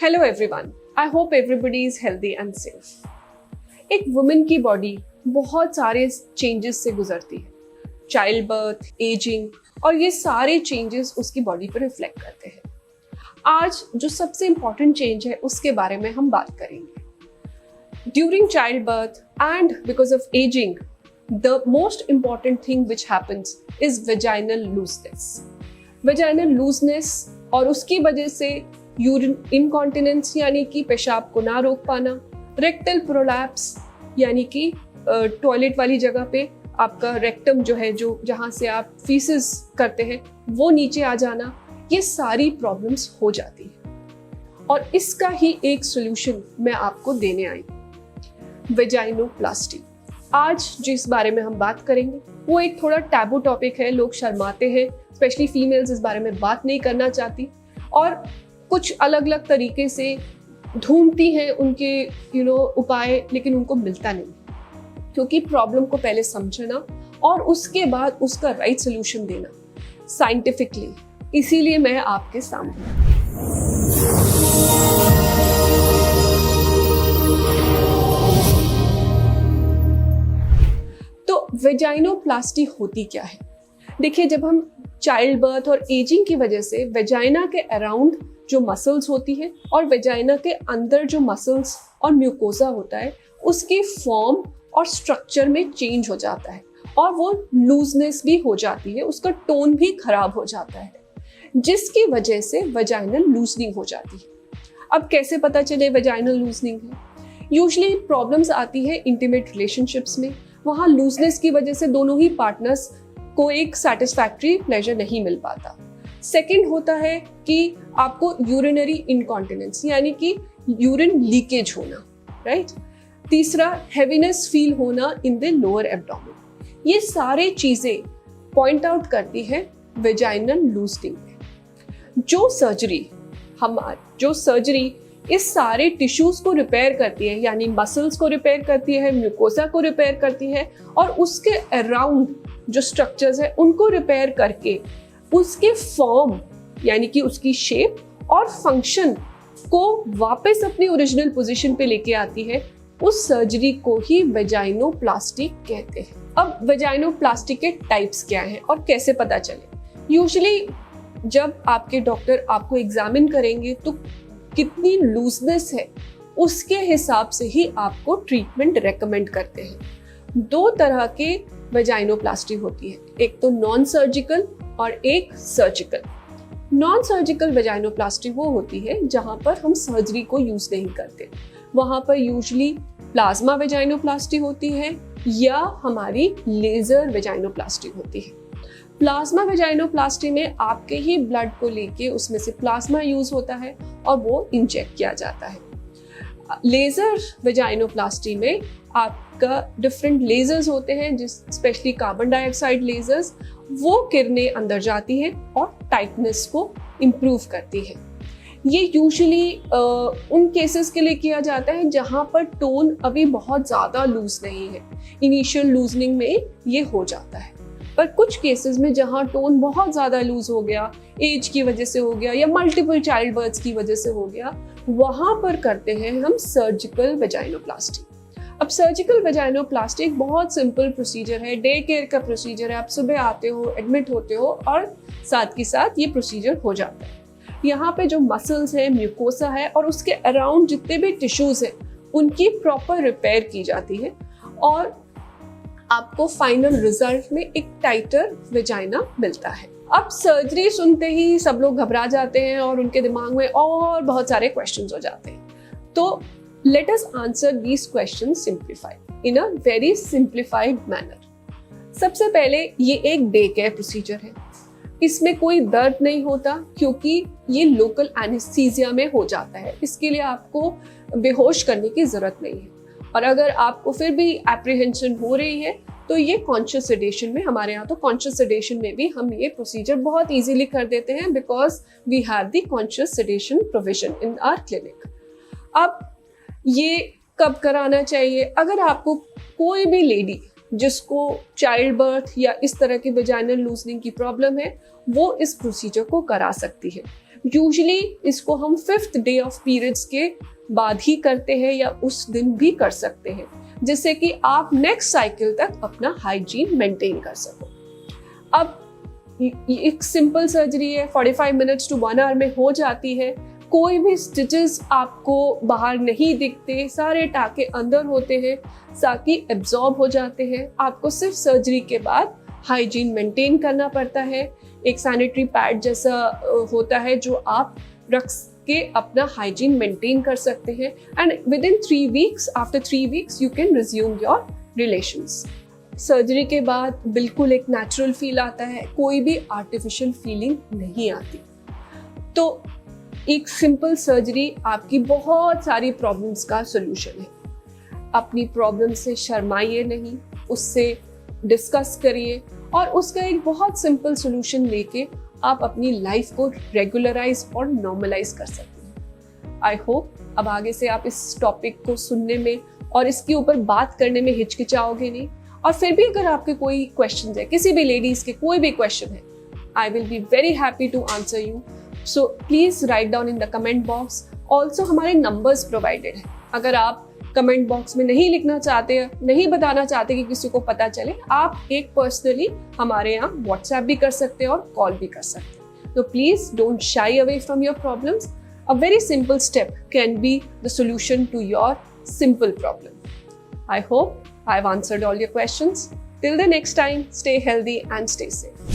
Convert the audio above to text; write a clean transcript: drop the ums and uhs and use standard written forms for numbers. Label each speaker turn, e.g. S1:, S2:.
S1: Hello everyone, I hope everybody is healthy and safe. एक women की body बहुत सारे चेंजेस से गुजरती है, चाइल्ड बर्थ, एजिंग, और ये सारे चेंजेस उसकी बॉडी पर रिफ्लेक्ट करते हैं। आज जो सबसे इम्पॉर्टेंट चेंज है उसके बारे में हम बात करेंगे। During child birth and because of ageing, the most important thing which happens is vaginal looseness. Vaginal looseness और उसकी वजह से यूरिन इनकॉन्टिनेंस यानी कि पेशाब को ना रोक पाना, रेक्टल प्रोलैप्स यानी कि टॉयलेट वाली जगह पे आपका रेक्टम जो है, जो जहाँ से आप फीसिस करते हैं, वो नीचे आ जाना, ये सारी प्रॉब्लम्स हो जाती है। और इसका ही एक सोल्यूशन मैं आपको देने आई, वेजाइनोप्लास्टी। आज जिस बारे में हम बात करेंगे वो एक थोड़ा टैबू टॉपिक है। लोग शर्माते हैं, स्पेशली फीमेल्स इस बारे में बात नहीं करना चाहती और कुछ अलग अलग तरीके से ढूंढती हैं उनके उपाय, लेकिन उनको मिलता नहीं। क्योंकि प्रॉब्लम को पहले समझना और उसके बाद उसका राइट सोल्यूशन देना साइंटिफिकली, इसीलिए मैं आपके सामने। तो वेजाइनोप्लास्टी होती क्या है? देखिए, जब हम चाइल्ड बर्थ और एजिंग की वजह से वेजाइना के अराउंड जो मसल्स होती है और वेजाइना के अंदर जो मसल्स और म्यूकोसा होता है, उसकी फॉर्म और स्ट्रक्चर में चेंज हो जाता है और वो लूजनेस भी हो जाती है, उसका टोन भी खराब हो जाता है, जिसकी वजह से वेजाइनल लूजनिंग हो जाती है। अब कैसे पता चले वेजाइनल लूजनिंग है? यूजुअली प्रॉब्लम्स आती है इंटीमेट रिलेशनशिप्स में। वहाँ लूजनेस की वजह से दोनों ही पार्टनर्स को एक सेटिस्फैक्ट्री प्लेजर नहीं मिल पाता। सेकंड होता है कि आपको यूरिनरी इनकॉन्टिनेंस यानी कि यूरिन लीकेज होना, राइट। तीसरा, हैवीनेस फील होना इन द लोअर एब्डोमेन। ये सारे चीजें पॉइंट आउट करती है वेजाइनल लूजनिंग में। जो सर्जरी इस सारे टिश्यूज को रिपेयर करती है, यानी मसल्स को रिपेयर करती है, म्यूकोसा को रिपेयर करती है और उसके अराउंड जो स्ट्रक्चर्स है उनको रिपेयर करके उसके फॉर्म यानी कि उसकी शेप और फंक्शन को वापस अपनी ओरिजिनल पोजीशन पे लेके आती है। उस सर्जरी को ही वेजाइनोप्लास्टी कहते हैं। अब वेजाइनोप्लास्टी के टाइप्स क्या हैं और कैसे पता चले? यूजुअली जब आपके डॉक्टर आपको एग्जामिन करेंगे तो कितनी लूजनेस है उसके हिसाब से ही आपको ट्रीटमेंट रेकमेंड करते हैं। दो तरह के वेजाइनोप्लास्टी होती है, एक तो नॉन सर्जिकल और एक सर्जिकल। नॉन सर्जिकल वेजाइनोप्लास्टी वो होती है जहां पर हम सर्जरी को यूज नहीं करते। वहां पर यूजुअली प्लाज्मा वेजाइनोप्लास्टी होती है या हमारी लेजर वेजाइनोप्लास्टी होती है। प्लाज्मा वेजाइनोप्लास्टी में आपके ही ब्लड को लेके उसमें से प्लाज्मा यूज होता है और वो इंजेक्ट किया जाता है। लेजर वेजाइनोप्लास्टी में आपका डिफरेंट लेजर्स होते हैं, जिस स्पेशली कार्बन डाइऑक्साइड लेजर्स, वो किरणें अंदर जाती हैं और टाइटनेस को इम्प्रूव करती है। ये यूजुअली उन केसेस के लिए किया जाता है जहां पर टोन अभी बहुत ज़्यादा लूज नहीं है। इनिशियल लूजनिंग में ये हो जाता है, पर कुछ केसेस में जहां टोन बहुत ज़्यादा लूज हो गया, एज की वजह से हो गया या मल्टीपल चाइल्ड बर्थ्स की वजह से हो गया, वहां पर करते हैं हम सर्जिकल वेजाइनोप्लास्टी। अब सर्जिकल वेजाइनोप्लास्टी एक बहुत सिंपल प्रोसीजर है, डे केयर का प्रोसीजर है। आप सुबह आते हो, एडमिट होते हो और साथ के साथ ये प्रोसीजर हो जाता है। यहाँ पे जो मसल्स है, म्यूकोसा है और उसके अराउंड जितने भी टिश्यूज हैं, उनकी प्रॉपर रिपेयर की जाती है और आपको फाइनल रिजल्ट में एक टाइटर वेजाइना मिलता है। अब सर्जरी सुनते ही सब लोग घबरा जाते हैं और उनके दिमाग में और बहुत सारे क्वेश्चंस हो जाते हैं। तो let us answer these questions simplified in a very simplified manner. सबसे पहले ये एक डे केयर प्रोसीजर है। इसमें कोई दर्द नहीं होता क्योंकि ये लोकल एनेस्थीसिया में हो जाता है। इसके लिए आपको बेहोश करने की जरूरत नहीं है। और अगर आपको फिर भी एप्रीहेंशन हो रही है तो ये कॉन्शियस सेडेशन में, हमारे यहाँ तो कॉन्शियस सेडेशन में भी हम ये प्रोसीजर बहुत इजीली कर देते हैं, because we have the conscious sedation provision in our clinic. अब ये कब कराना चाहिए? अगर आपको कोई भी लेडी जिसको चाइल्ड बर्थ या इस तरह की वेजाइनल लूजनिंग की प्रॉब्लम है, वो इस प्रोसीजर को करा सकती है। यूजुअली इसको हम 5th डे ऑफ पीरियड्स के बाद ही करते हैं या उस दिन भी कर सकते हैं, जिससे कि आप नेक्स्ट साइकिल तक अपना हाइजीन मेंटेन कर सको। अब एक सिंपल सर्जरी है, 45 मिनट्स टू 1 आवर में हो जाती है। कोई भी स्टिचेस आपको बाहर नहीं दिखते, सारे टाके अंदर होते हैं, ताकि एब्जॉर्ब हो जाते हैं। आपको सिर्फ सर्जरी के बाद हाइजीन मेंटेन करना पड़ता है। एक सैनिटरी पैड जैसा होता है जो आप रख के अपना हाइजीन मेंटेन कर सकते हैं। And with in 3 weeks, after 3 weeks you can resume your relations. Surgery के बाद बिल्कुल एक नेचुरल फील आता है, कोई भी आर्टिफिशियल फीलिंग नहीं आती। तो एक सिंपल सर्जरी आपकी बहुत सारी प्रॉब्लम्स का सलूशन है। अपनी प्रॉब्लम से शर्माइए नहीं, उससे डिस्कस करिए और उसका एक बहुत सिंपल सलूशन लेके आप अपनी लाइफ को रेगुलराइज और नॉर्मलाइज कर सकते हैं। आई होप अब आगे से आप इस टॉपिक को सुनने में और इसके ऊपर बात करने में हिचकिचाओगे नहीं। और फिर भी अगर आपके कोई क्वेश्चन है, किसी भी लेडीज के कोई भी क्वेश्चन है, I will be very happy to answer you. So please write down in the comment box. Also हमारे नंबर्स प्रोवाइडेड है, अगर आप कमेंट बॉक्स में नहीं लिखना चाहते, नहीं बताना चाहते कि किसी को पता चले, आप एक पर्सनली हमारे यहाँ व्हाट्सएप भी कर सकते हैं और कॉल भी कर सकते हैं। तो please don't shy away from your problems. A very simple step can be the solution to your simple problem. I hope I've answered all your questions. Till the next time, stay healthy and stay safe.